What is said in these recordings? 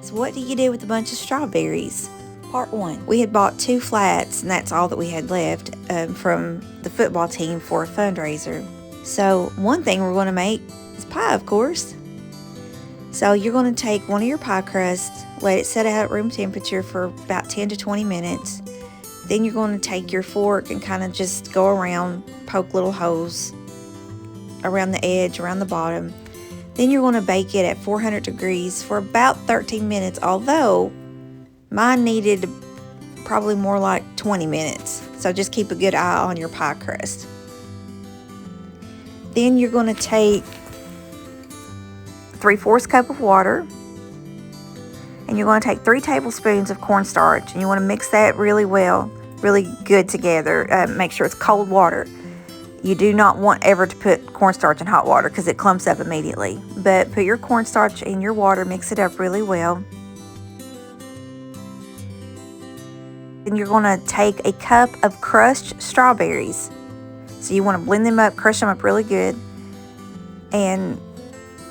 So what do you do with a bunch of strawberries? Part 1. We had bought 2 flats, and that's all that we had left from the football team for a fundraiser. So one thing we're going to make is pie, of course. So you're going to take one of your pie crusts, let it set out at room temperature for about 10 to 20 minutes. Then you're going to take your fork and kind of just go around, poke little holes around the edge, around the bottom. Then you're going to bake it at 400 degrees for about 13 minutes, although mine needed probably more like 20 minutes. So just keep a good eye on your pie crust. Then you're going to take 3/4 cup of water, and you're going to take 3 tablespoons of cornstarch, and you want to mix that really well, really good together. Make sure it's cold water. You do not want ever to put cornstarch in hot water because it clumps up immediately. But put your cornstarch in your water, mix it up really well. Then you're going to take a cup of crushed strawberries. So you want to blend them up, crush them up really good, and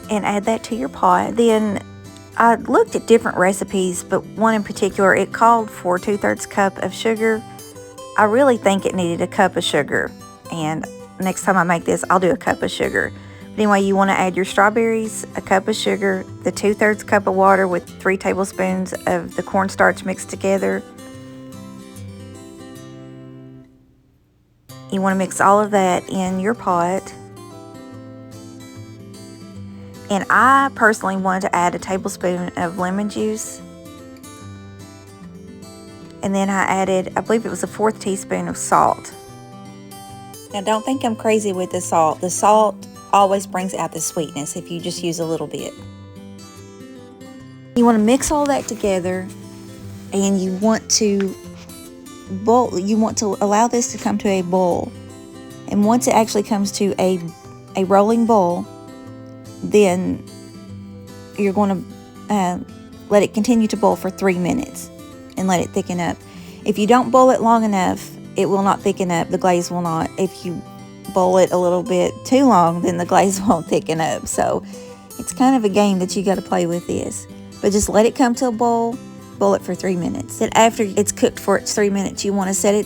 add that to your pot. Then I looked at different recipes, but one in particular, it called for 2/3 cup of sugar. I really think it needed a cup of sugar, and next time I make this, I'll do a cup of sugar. But anyway, you want to add your strawberries, a cup of sugar, the 2/3 cup of water with 3 tablespoons of the cornstarch mixed together. You want to mix all of that in your pot. And I personally wanted to add a tablespoon of lemon juice. And then I added, I believe it was a 1/4 teaspoon of salt. Now don't think I'm crazy with the salt. The salt always brings out the sweetness if you just use a little bit. You want to mix all that together, and you want to boil. You want to allow this to come to a boil. And once it actually comes to a rolling boil, then you're going to let it continue to boil for 3 minutes and let it thicken up. If you don't boil it long enough, it will not thicken up. The glaze will not. If you boil it a little bit too long, then the glaze won't thicken up. So it's kind of a game that you got to play with this. But just let it come to a boil it for 3 minutes. Then after it's cooked for its 3 minutes, you want to set it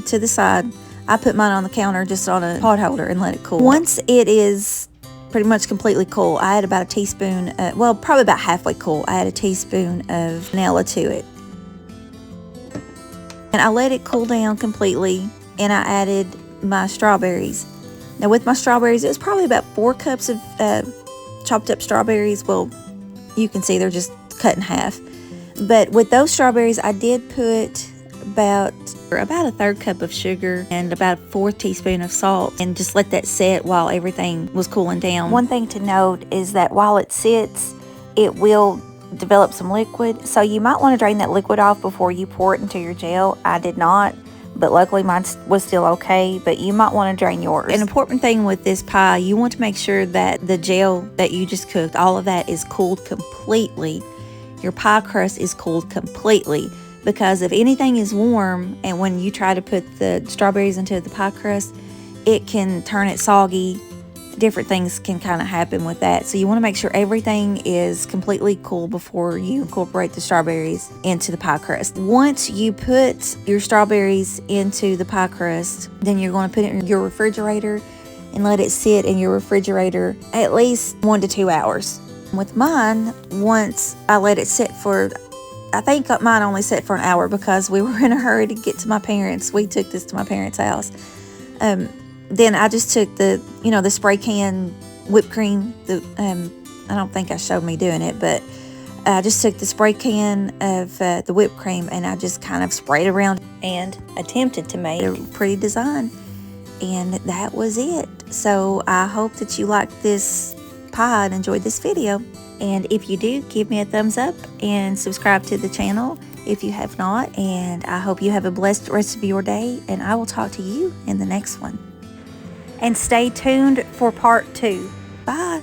to the side. I put mine on the counter just on a pot holder and let it cool. Once it is pretty much completely cool, I add about a teaspoon, well, probably about halfway cool, I add a teaspoon of vanilla to it. And I let it cool down completely, and I added my strawberries. Now with my strawberries, it was probably about 4 cups of chopped up strawberries. Well, you can see they're just cut in half. But with those strawberries, I did put about a 1/3 cup of sugar and about a 1/4 teaspoon of salt, and just let that set while everything was cooling down. One thing to note is that while it sits, it will develop some liquid, so you might want to drain that liquid off before you pour it into your gel. I did not, but luckily mine was still okay, but you might want to drain yours. An important thing with this pie, you want to make sure that the gel that you just cooked, all of that is cooled completely. Your pie crust is cooled completely, because if anything is warm and when you try to put the strawberries into the pie crust, it can turn it soggy. Different things can kind of happen with that. So you want to make sure everything is completely cool before you incorporate the strawberries into the pie crust. Once you put your strawberries into the pie crust, then you're going to put it in your refrigerator and let it sit in your refrigerator at least 1 to 2 hours. With mine, once I let it sit for, I think mine only sat for an hour because we were in a hurry to get to my parents'. We took this to my parents' house. Then I just took the spray can whipped cream. I don't think I showed me doing it, but I just took the spray can of the whipped cream and I just kind of sprayed around and attempted to make a pretty design. And that was it. So I hope that you liked this pie and enjoyed this video. And if you do, give me a thumbs up and subscribe to the channel if you have not. And I hope you have a blessed rest of your day, and I will talk to you in the next one. And stay tuned for part 2. Bye.